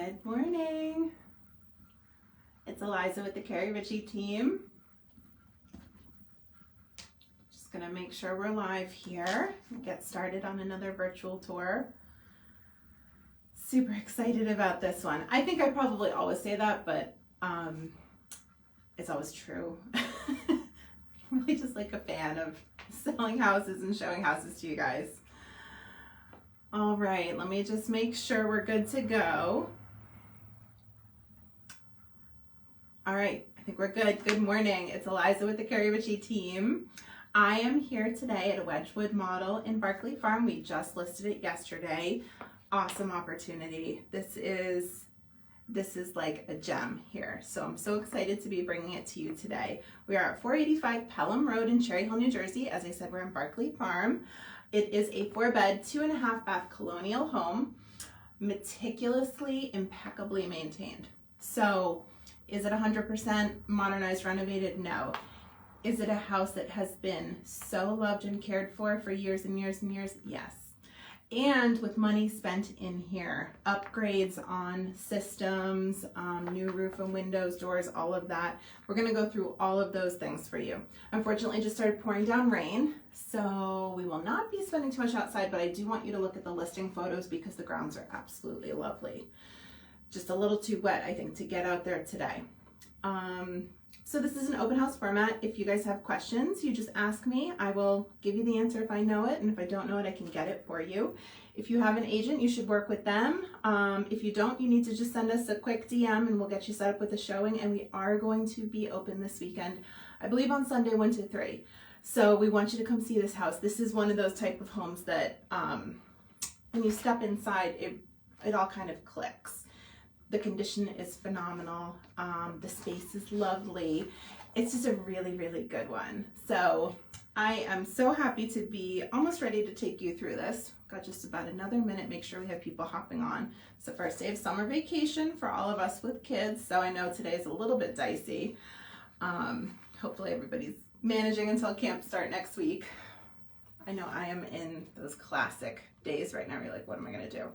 Good morning. It's Eliza with the Keri Ricci Team. Just gonna make sure we're live here and get started on another virtual tour. Super excited about this one. I think I probably always say that, but it's always true. I'm really just like a fan of selling houses and showing houses to you guys. All right, let me just make sure we're good to go. All right, I think we're good. Good morning. It's Eliza with the Keri Ricci Team. I am here today at a Wedgwood model in Barclay Farm. We just listed it yesterday. Awesome opportunity. This is like a gem here. So I'm so excited to be bringing it to you today. We are at 485 Pelham Road in Cherry Hill, New Jersey. As I said, we're in Barclay Farm. It is a 4-bed, 2.5 bath colonial home, meticulously, impeccably maintained. So is it 100% modernized, renovated? No. Is it a house that has been so loved and cared for years and years and years? Yes. And with money spent in here, upgrades on systems, new roof and windows, doors, all of that. We're gonna go through all of those things for you. Unfortunately, it just started pouring down rain, so we will not be spending too much outside, but I do want you to look at the listing photos because the grounds are absolutely lovely. Just a little too wet, I think, to get out there today. So this is an open house format. If you guys have questions, you just ask me. I will give you the answer if I know it, and if I don't know it, I can get it for you. If you have an agent, you should work with them. If you don't, you need to just send us a quick DM and we'll get you set up with a showing, and we are going to be open this weekend, I believe on Sunday 1 to 3. So we want you to come see this house. This is one of those type of homes that when you step inside, it all kind of clicks. The condition is phenomenal. The space is lovely. It's just a really, really good one. So I am so happy to be almost ready to take you through this. Got just about another minute. Make sure we have people hopping on. It's the first day of summer vacation for all of us with kids. So I know today is a little bit dicey. Hopefully everybody's managing until camp start next week. I know I am in those classic days right now. You're like, what am I gonna do?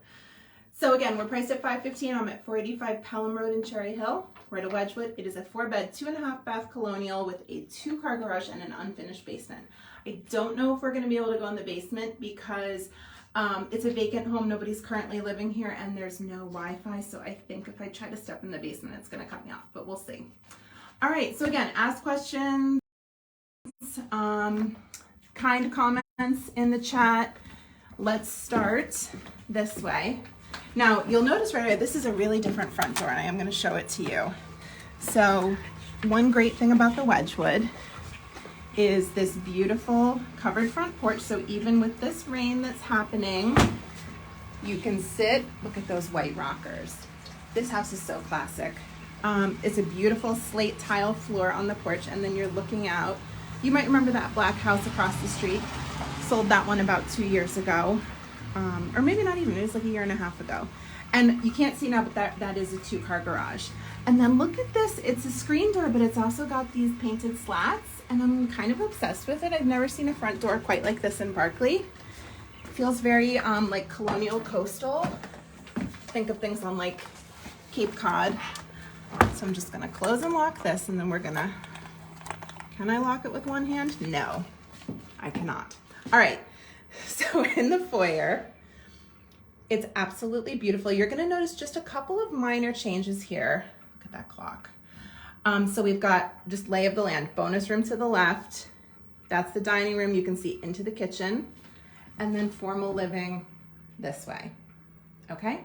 So again, we're priced at $515. I'm at 485 Pelham Road in Cherry Hill. We're at a Wedgwood. It is a 4-bed, 2.5 bath colonial with a 2-car garage and an unfinished basement. I don't know if we're going to be able to go in the basement because it's a vacant home. Nobody's currently living here and there's no Wi-Fi. So I think if I try to step in the basement, it's going to cut me off, but we'll see. All right. So again, ask questions, kind comments in the chat. Let's start this way. Now, you'll notice right away, this is a really different front door, and I am going to show it to you. So, one great thing about the Wedgwood is this beautiful covered front porch. So even with this rain that's happening, you can sit. Look at those white rockers. This house is so classic. It's a beautiful slate tile floor on the porch, and then you're looking out. You might remember that black house across the street. Sold that one about 2 years ago. Or maybe not even, it was like a year and a half ago. And you can't see now, but that is a 2-car garage. And then look at this, it's a screen door, but it's also got these painted slats, and I'm kind of obsessed with it. I've never seen a front door quite like this in Barclay. It feels very like colonial coastal. Think of things on like Cape Cod. So I'm just gonna close and lock this, and then we're gonna, can I lock it with one hand? No, I cannot. All right. So in the foyer, it's absolutely beautiful. You're going to notice just a couple of minor changes here. Look at that clock. So we've got just lay of the land, bonus room to the left. That's the dining room. You can see into the kitchen, and then formal living this way. Okay.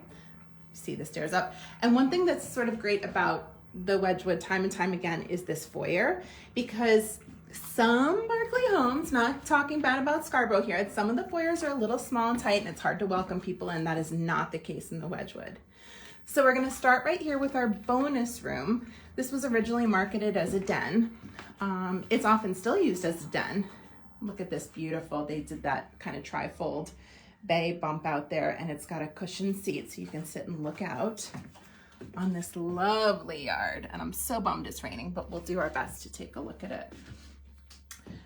See the stairs up. And one thing that's sort of great about the Wedgwood time and time again is this foyer, because some Barclay homes, not talking bad about Scarborough here, some of the foyers are a little small and tight and it's hard to welcome people in. That is not the case in the Wedgwood. So we're going to start right here with our bonus room. This was originally marketed as a den. It's often still used as a den. Look at this beautiful, they did that kind of tri-fold bay bump out there, and it's got a cushioned seat so you can sit and look out on this lovely yard. And I'm so bummed it's raining, but we'll do our best to take a look at it.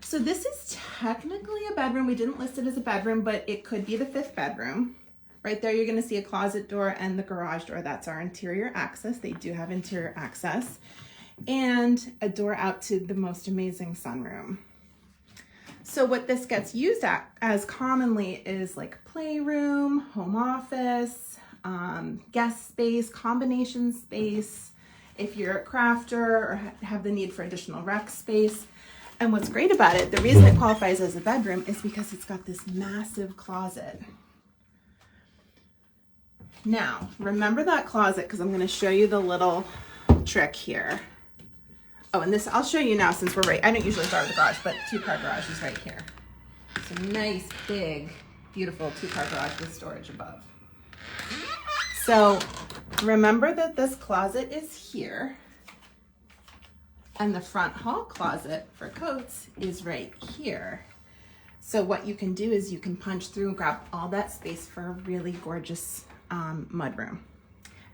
So this is technically a bedroom. We didn't list it as a bedroom, but it could be the 5th bedroom, Right there, you're gonna see a closet door and the garage door. That's our interior access. They do have interior access. And a door out to the most amazing sunroom. So what this gets used as commonly is like playroom, home office, guest space, combination space, if you're a crafter or have the need for additional rec space. And what's great about it, the reason it qualifies as a bedroom is because it's got this massive closet. Now, remember that closet because I'm going to show you the little trick here. Oh, and this, I'll show you now since we're right. I don't usually start with the garage, but 2-car garage is right here. It's a nice, big, beautiful 2-car garage with storage above. So remember that this closet is here and the front hall closet for coats is right here. So what you can do is you can punch through and grab all that space for a really gorgeous mudroom.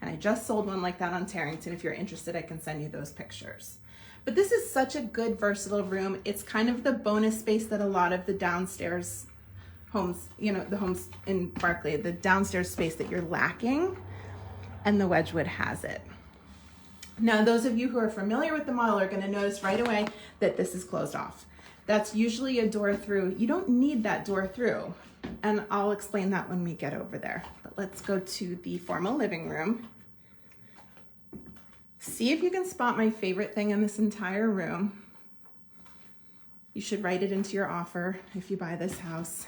And I just sold one like that on Tarrington. If you're interested, I can send you those pictures. But this is such a good versatile room. It's kind of the bonus space that a lot of the downstairs homes, you know, the homes in Barclay, the downstairs space that you're lacking, and the Wedgwood has it. Now, those of you who are familiar with the model are going to notice right away that this is closed off. That's usually a door through. You don't need that door through, and I'll explain that when we get over there. But let's go to the formal living room. See if you can spot my favorite thing in this entire room. You should write it into your offer if you buy this house.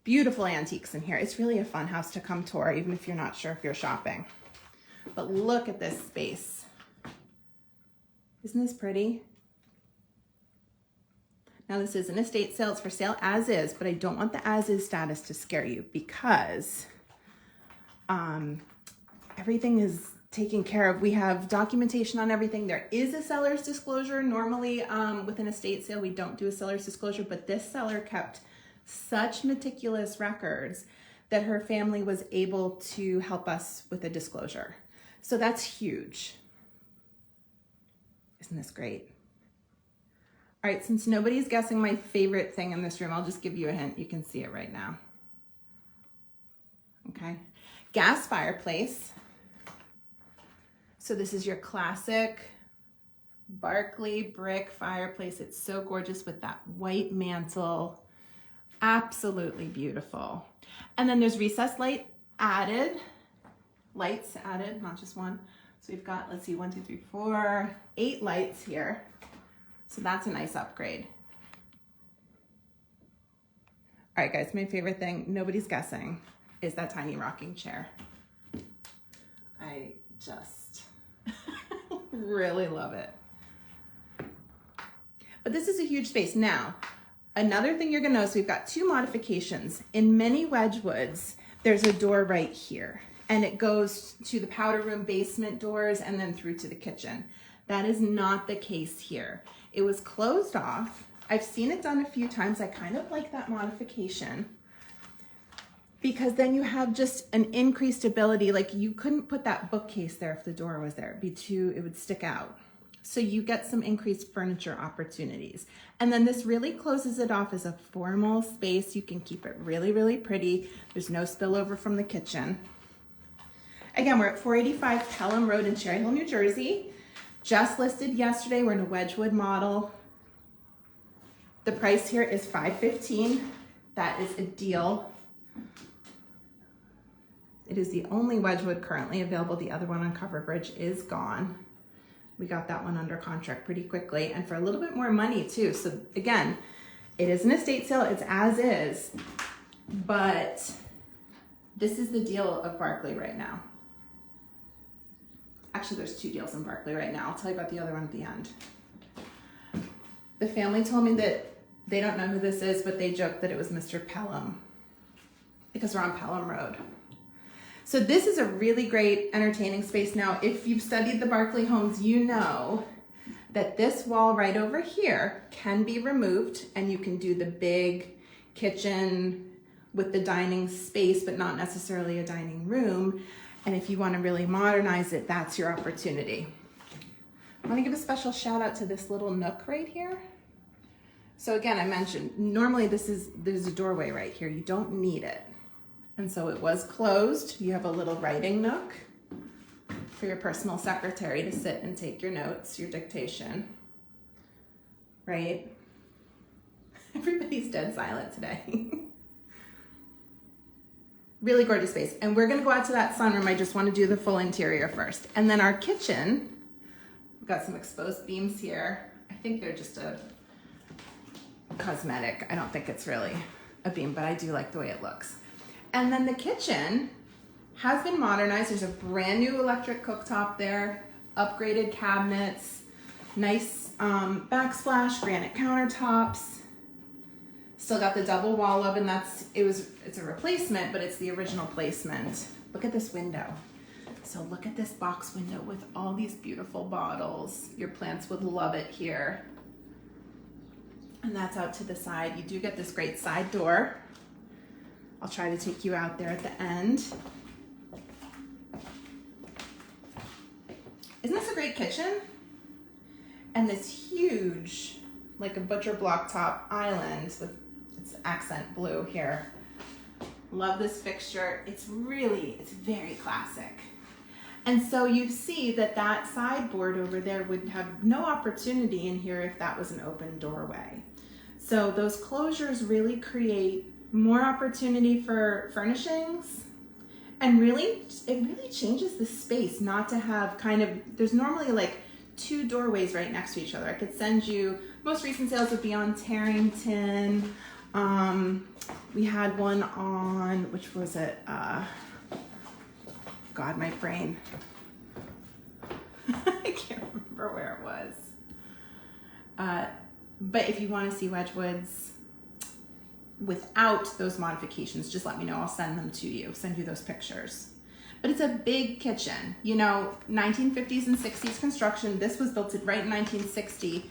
Beautiful antiques in here. It's really a fun house to come tour, even if you're not sure if you're shopping. But look at this space. Isn't this pretty? Now this is an estate sale. It's for sale as is, but I don't want the as is status to scare you because everything is taken care of. We have documentation on everything. There is a seller's disclosure. Normally with an estate sale, we don't do a seller's disclosure, but this seller kept such meticulous records that her family was able to help us with a disclosure. So that's huge. Isn't this great? All right, since nobody's guessing my favorite thing in this room, I'll just give you a hint. You can see it right now. Okay, gas fireplace. So this is your classic Barclay brick fireplace. It's so gorgeous with that white mantle. Absolutely beautiful. And then there's recessed lights added, not just one. So we've got, let's see, 1, 2, 3, 4, 8 lights here. So that's a nice upgrade. All right, guys, my favorite thing, nobody's guessing, is that tiny rocking chair. I just really love it. But this is a huge space. Now, another thing you're gonna notice, we've got 2 modifications. In many Wedgwoods, there's a door right here, and it goes to the powder room basement doors and then through to the kitchen. That is not the case here. It was closed off. I've seen it done a few times. I kind of like that modification because then you have just an increased ability. Like you couldn't put that bookcase there if the door was there. It would stick out. So you get some increased furniture opportunities. And then this really closes it off as a formal space. You can keep it really, really pretty. There's no spillover from the kitchen. Again, we're at 485 Pelham Road in Cherry Hill, New Jersey. Just listed yesterday. We're in a Wedgwood model. The price here is $515. That is a deal. It is the only Wedgwood currently available. The other one on Covered Bridge is gone. We got that one under contract pretty quickly and for a little bit more money too. So again, it is an estate sale. It's as is, but this is the deal of Barclay right now. Actually, there's 2 deals in Barclay right now. I'll tell you about the other one at the end. The family told me that they don't know who this is, but they joked that it was Mr. Pelham because we're on Pelham Road. So this is a really great entertaining space. Now, if you've studied the Barclay homes, you know that this wall right over here can be removed and you can do the big kitchen with the dining space, but not necessarily a dining room. And if you want to really modernize it, that's your opportunity. I want to give a special shout out to this little nook right here. So again, I mentioned, normally there's a doorway right here. You don't need it. And so it was closed. You have a little writing nook for your personal secretary to sit and take your notes, your dictation, right? Everybody's dead silent today. Really gorgeous space. And we're gonna go out to that sunroom. I just wanna do the full interior first. And then our kitchen, we've got some exposed beams here. I think they're just a cosmetic. I don't think it's really a beam, but I do like the way it looks. And then the kitchen has been modernized. There's a brand new electric cooktop there, upgraded cabinets, nice backsplash, granite countertops. Still got the double wall oven. It's a replacement, but it's the original placement. Look at this window. So look at this box window with all these beautiful bottles. Your plants would love it here. And that's out to the side. You do get this great side door. I'll try to take you out there at the end. Isn't this a great kitchen? And this huge, like a butcher block top island with its accent blue here. Love this fixture. It's very classic. And so you see that that sideboard over there would have no opportunity in here if that was an open doorway. So those closures really create more opportunity for furnishings, and it really changes the space not to have there's normally like two doorways right next to each other. I could send you, most recent sales would be on Tarrington. We had one on, which was it? God, my brain. I can't remember where it was. But if you want to see Wedgwood's without those modifications, just let me know. I'll send them to you, send you those pictures. But it's a big kitchen, 1950s and 60s construction. This was built right in 1960.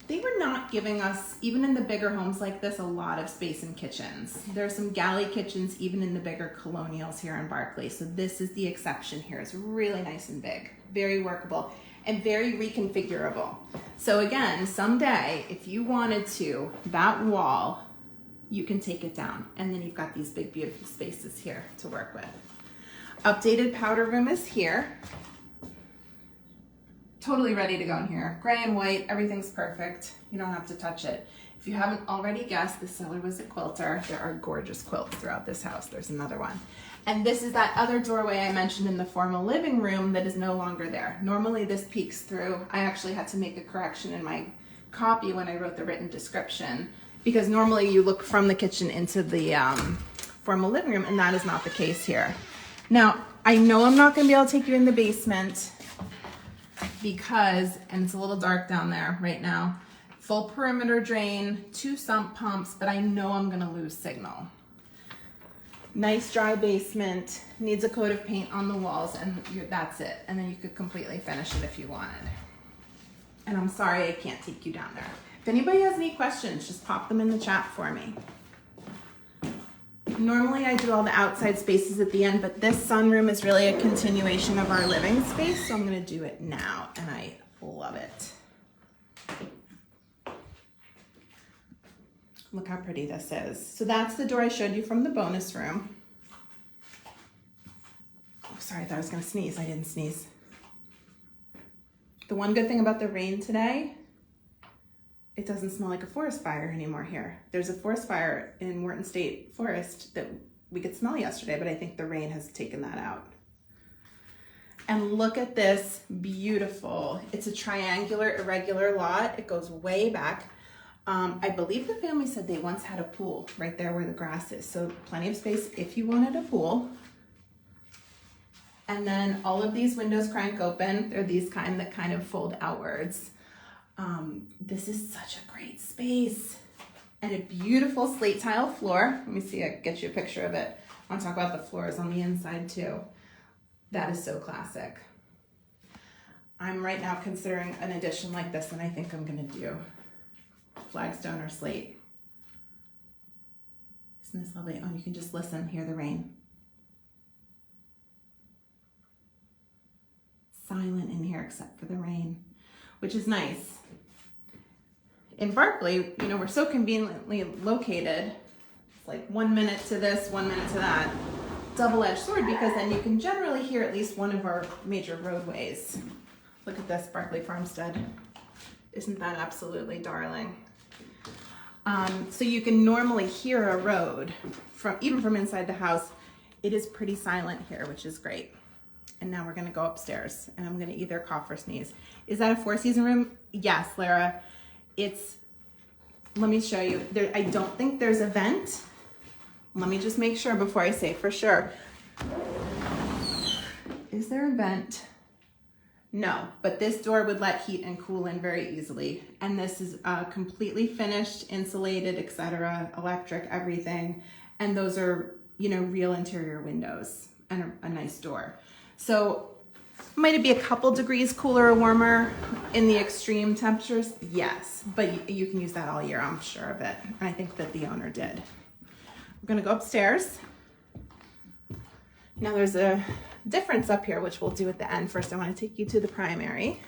They were not giving us, even in the bigger homes like this, a lot of space in kitchens. There are some galley kitchens, even in the bigger colonials here in Barclay. So this is the exception here. It's really nice and big, very workable, and very reconfigurable. So again, someday, if you wanted to, that wall, you can take it down. And then you've got these big, beautiful spaces here to work with. Updated powder room is here. Totally ready to go in here. Gray and white, everything's perfect. You don't have to touch it. If you haven't already guessed, the seller was a quilter. There are gorgeous quilts throughout this house. There's another one. And this is that other doorway I mentioned in the formal living room that is no longer there. Normally this peeks through. I actually had to make a correction in my copy when I wrote the written description, because normally you look from the kitchen into the formal living room, and that is not the case here. Now, I know I'm not gonna be able to take you in the basement because, and it's a little dark down there right now, full perimeter drain, 2 sump pumps, but I know I'm gonna lose signal. Nice dry basement, needs a coat of paint on the walls, and that's it. And then you could completely finish it if you wanted. And I'm sorry I can't take you down there. If anybody has any questions, just pop them in the chat for me. Normally I do all the outside spaces at the end, but this sunroom is really a continuation of our living space, so I'm gonna do it now, and I love it. Look how pretty this is. So that's the door I showed you from the bonus room. Oh, sorry, I thought I was gonna sneeze. I didn't sneeze. The one good thing about the rain today, it doesn't smell like a forest fire anymore here. There's a forest fire in Wharton State Forest that we could smell yesterday, but I think the rain has taken that out. And look at this, beautiful. It's a triangular, irregular lot. It goes way back. I believe the family said they once had a pool right there where the grass is. So plenty of space if you wanted a pool. And then all of these windows crank open. They're these kind that kind of fold outwards. This is such a great space. And a beautiful slate tile floor. Let me see, I can get you a picture of it. I want to talk about the floors on the inside too. That is so classic. I'm right now considering an addition like this, and I think I'm gonna do flagstone or slate. Isn't this lovely? Oh, you can just listen, hear the rain. Silent in here except for the rain, which is nice. In Barclay, we're so conveniently located. It's like 1 minute to this, 1 minute to that. Double-edged sword, because then you can generally hear at least one of our major roadways. Look at this Barclay farmstead. Isn't that absolutely darling? So you can normally hear a road even from inside the house. It is pretty silent here, which is great. And now we're gonna go upstairs and I'm gonna either cough or sneeze. Is that a 4-season room? Yes, Lara. Let me show you. I don't think there's a vent. Let me just make sure before I say for sure. Is there a vent? No, but this door would let heat and cool in very easily. And this is completely finished, insulated, etc., electric, everything. And those are, real interior windows and a nice door. So might it be a couple degrees cooler or warmer in the extreme temperatures? Yes, but you can use that all year, I'm sure of it. And I think that the owner did. We're gonna go upstairs. Now there's a difference up here, which we'll do at the end. First, I want to take you to the primary.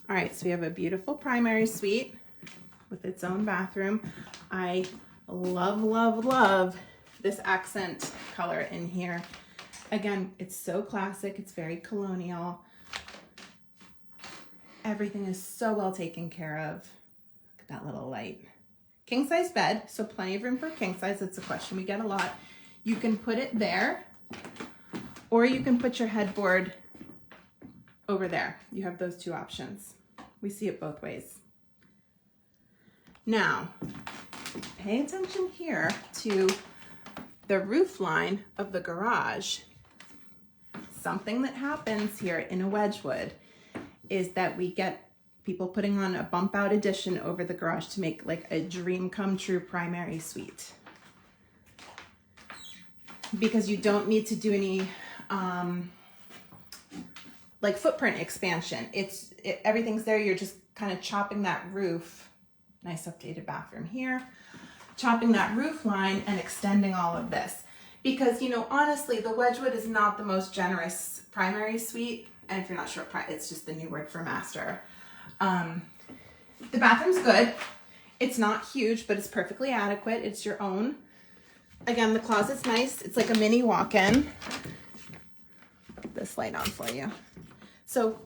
All right, so we have a beautiful primary suite with its own bathroom. I love, love, love this accent color in here. Again, it's so classic, it's very colonial. Everything is so well taken care of. Look at that little light. King size bed, so plenty of room for king size. It's a question we get a lot. You can put it there, or you can put your headboard over there. You have those two options. We see it both ways. Now, pay attention here to the roof line of the garage. Something that happens here in a Wedgwood is that we get people putting on a bump out addition over the garage to make like a dream come true primary suite. Because you don't need to do any like footprint expansion. Everything's there. You're just kind of chopping that roof. Nice updated bathroom here. Chopping that roof line and extending all of this. Because, honestly, the Wedgwood is not the most generous primary suite. And if you're not sure, it's just the new word for master. The bathroom's good. It's not huge, but it's perfectly adequate. It's your own. Again, the closet's nice. It's like a mini walk-in. Put this light on for you. So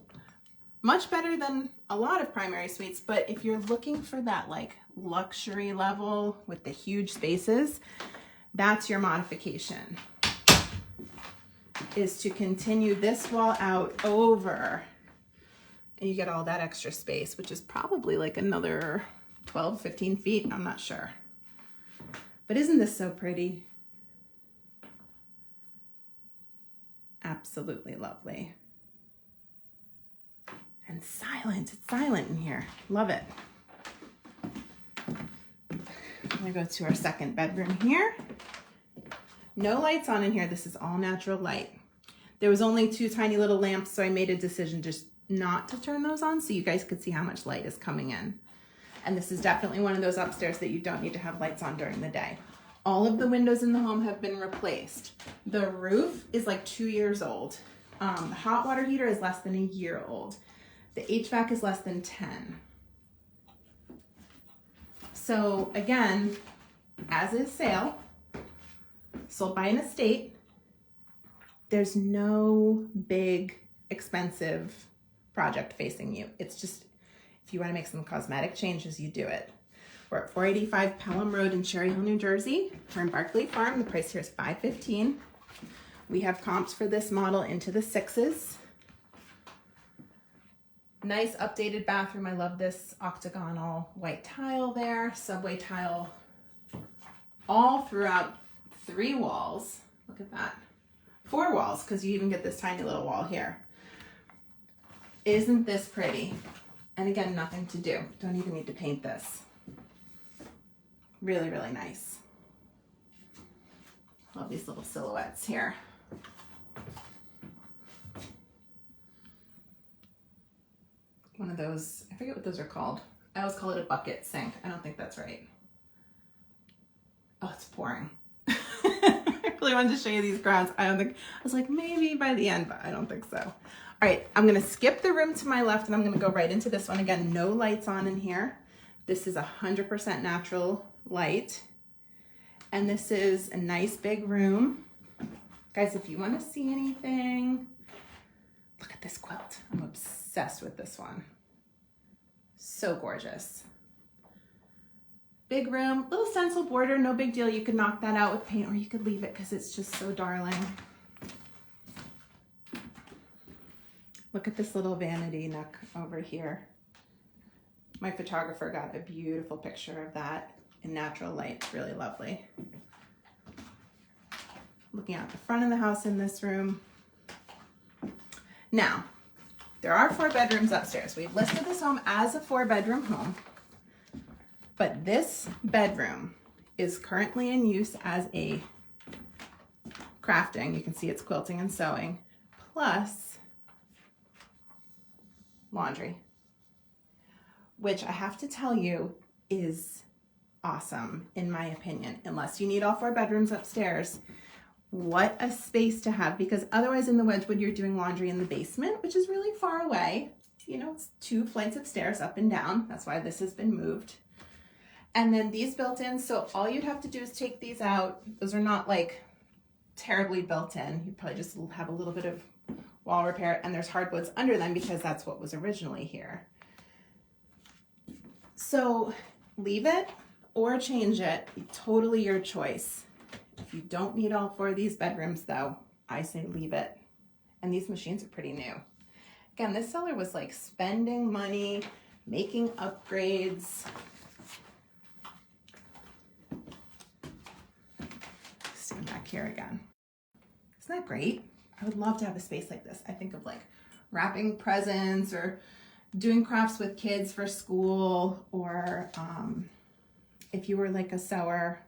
much better than a lot of primary suites, but if you're looking for that like luxury level with the huge spaces, that's your modification, is to continue this wall out over, and you get all that extra space, which is probably like another 12, 15 feet. I'm not sure. But isn't this so pretty? Absolutely lovely. And silent. It's silent in here. Love it. I'm gonna go to our second bedroom here. No lights on in here. This is all natural light. There was only 2 tiny little lamps, so I made a decision just not to turn those on so you guys could see how much light is coming in. And this is definitely one of those upstairs that you don't need to have lights on during the day. All of the windows in the home have been replaced. The roof is like 2 years old. The hot water heater is less than a year old. The HVAC is less than 10. So again, as is sale, sold by an estate, there's no big expensive project facing you. It's just, if you want to make some cosmetic changes, you do it. We're at 485 Pelham Road in Cherry Hill, New Jersey. We're in Barclay Farm. The price here is $515. We have comps for this model into the 6s. Nice updated bathroom. I love this octagonal white tile there, subway tile all throughout 3 walls. Look at that. 4 walls, because you even get this tiny little wall here. Isn't this pretty? And again, nothing to do. Don't even need to paint this. Really, really nice. Love these little silhouettes here. One of those, I forget what those are called. I always call it a bucket sink. I don't think that's right. Oh, it's pouring. I really wanted to show you these grounds. I was like, maybe by the end, but I don't think so. All right, I'm gonna skip the room to my left and I'm gonna go right into this one. Again, no lights on in here. This is 100% natural light. And this is a nice big room. Guys, if you wanna see anything, look at this quilt. I'm obsessed with this one. So gorgeous. Big room, little stencil border, no big deal. You could knock that out with paint or you could leave it because it's just so darling. Look at this little vanity nook over here. My photographer got a beautiful picture of that in natural light. It's really lovely. Looking out the front of the house in this room. Now, there are 4 bedrooms upstairs. We've listed this home as a 4-bedroom home, but this bedroom is currently in use as a crafting. You can see it's quilting and sewing, plus laundry, which I have to tell you is awesome in my opinion. Unless you need all 4 bedrooms upstairs, what a space to have, because otherwise in the Wedgwood you're doing laundry in the basement, which is really far away. You know, it's 2 flights of stairs up and down. That's why this has been moved. And then these built in, so all you'd have to do is take these out. Those are not like terribly built in. You'd probably just have a little bit of wall repair, and there's hardwoods under them because that's what was originally here. So leave it or change it, totally your choice. If you don't need all 4 of these bedrooms though, I say leave it. And these machines are pretty new. Again, this seller was like spending money, making upgrades. Stand back here again. Isn't that great? I would love to have a space like this. I think of like wrapping presents or doing crafts with kids for school, or if you were like a sewer,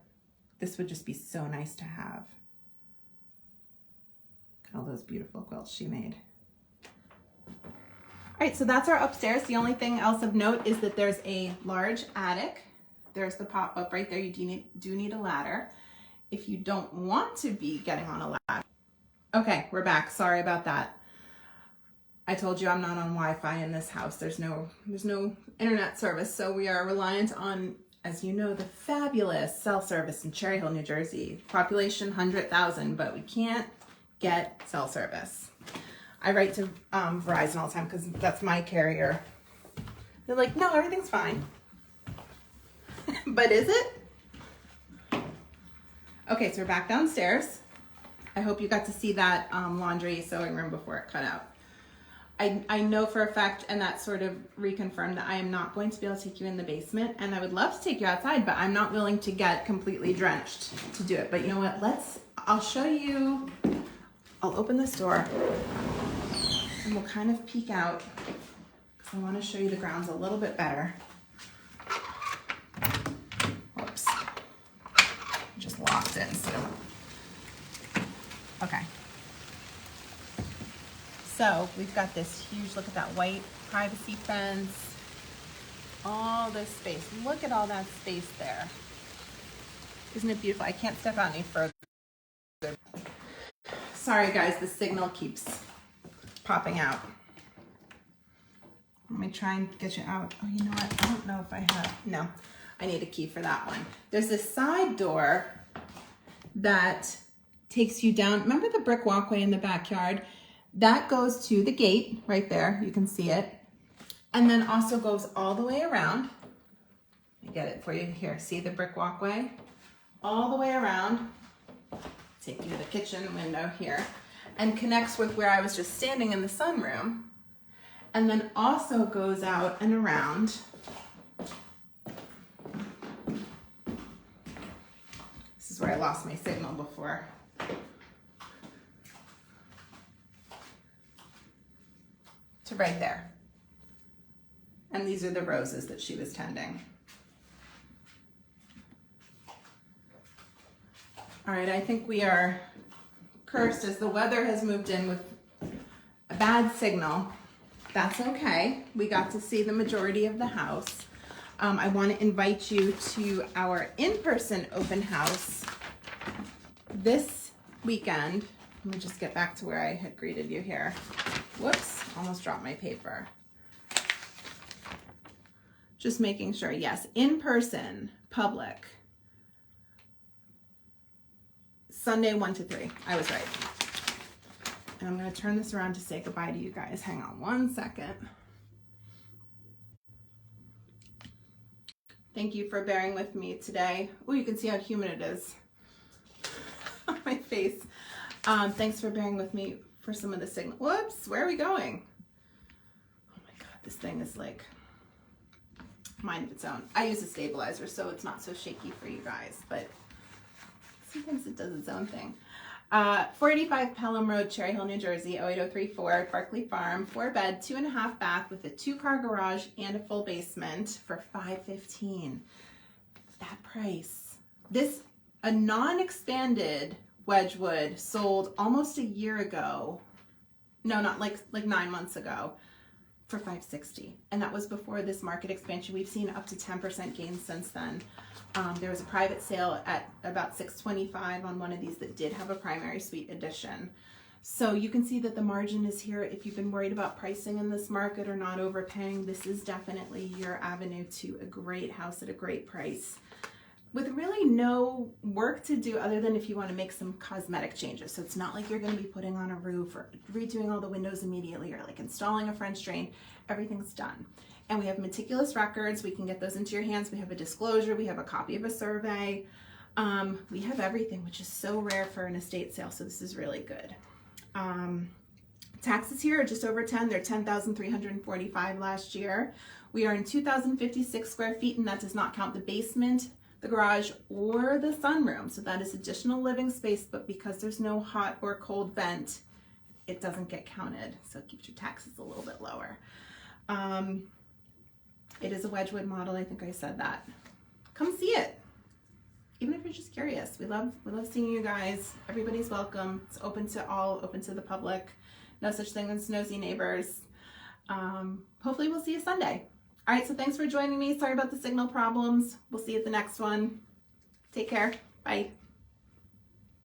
this would just be so nice to have. Look at all those beautiful quilts she made. All right, so that's our upstairs. The only thing else of note is that there's a large attic. There's the pop-up right there. You do need a ladder. If you don't want to be getting on a ladder. Okay, we're back. Sorry about that. I told you I'm not on Wi-Fi in this house. There's no internet service, so we are reliant on, as you know, the fabulous cell service in Cherry Hill, New Jersey. Population 100,000, but we can't get cell service. I write to Verizon all the time because that's my carrier. They're like, no, everything's fine. But is it? Okay, so we're back downstairs. I hope you got to see that laundry sewing room before it cut out. I know for a fact, and that sort of reconfirmed, that I am not going to be able to take you in the basement, and I would love to take you outside, but I'm not willing to get completely drenched to do it. But you know what, I'll show you, I'll open this door, and we'll kind of peek out, because I want to show you the grounds a little bit better. Whoops. Just locked in, so. Okay. So we've got this huge, look at that white privacy fence, all this space. Look at all that space there. Isn't it beautiful? I can't step out any further. Sorry guys, the signal keeps popping out. Let me try and get you out. Oh, you know what? I don't know if I have, no, I need a key for that one. There's this side door that takes you down. Remember the brick walkway in the backyard? That goes to the gate right there. You can see it. And then also goes all the way around. Let me get it for you here. See the brick walkway? All the way around. Take you to the kitchen window here. And connects with where I was just standing in the sunroom. And then also goes out and around. This is where I lost my signal before. To right there. And these are the roses that she was tending. All right, I think we are cursed as the weather has moved in with a bad signal. That's okay. We got to see the majority of the house. I want to invite you to our in-person open house this weekend. Let me just get back to where I had greeted you here. Whoops. almost dropped my paper. Just making sure, yes, in person, public. Sunday 1 to 3. I was right. And I'm going to turn this around to say goodbye to you guys. Hang on one second. Thank you for bearing with me today. Oh, you can see how humid it is on my face. Thanks for bearing with me for some of the signal. Whoops, where are we going? Oh my God, this thing is like mind of its own. I use a stabilizer, so it's not so shaky for you guys, but sometimes it does its own thing. 485 Pelham Road, Cherry Hill, New Jersey, 08034, Barclay Farm, 4-bed, 2.5 bath with a 2-car garage and a full basement for $515. That price. This, a non-expanded Wedgwood sold almost a year ago. No, not like 9 months ago for $560. And that was before this market expansion. We've seen up to 10% gains since then. There was a private sale at about $625 on one of these that did have a primary suite addition. So you can see that the margin is here. If you've been worried about pricing in this market or not overpaying, this is definitely your avenue to a great house at a great price with really no work to do other than if you want to make some cosmetic changes. So it's not like you're going to be putting on a roof or redoing all the windows immediately or like installing a French drain. Everything's done. And we have meticulous records. We can get those into your hands. We have a disclosure. We have a copy of a survey. We have everything, which is so rare for an estate sale. So this is really good. Taxes here are just over 10. They're 10,345 last year. We are in 2,056 square feet, and that does not count the basement, the garage, or the sunroom. So that is additional living space, but because there's no hot or cold vent, it doesn't get counted. So it keeps your taxes a little bit lower. It is a Wedgwood model. I think I said that. Come see it. Even if you're just curious. We love seeing you guys. Everybody's welcome. It's open to all, open to the public. No such thing as nosy neighbors. Hopefully we'll see you Sunday. All right, so thanks for joining me. Sorry about the signal problems. We'll see you at the next one. Take care. Bye.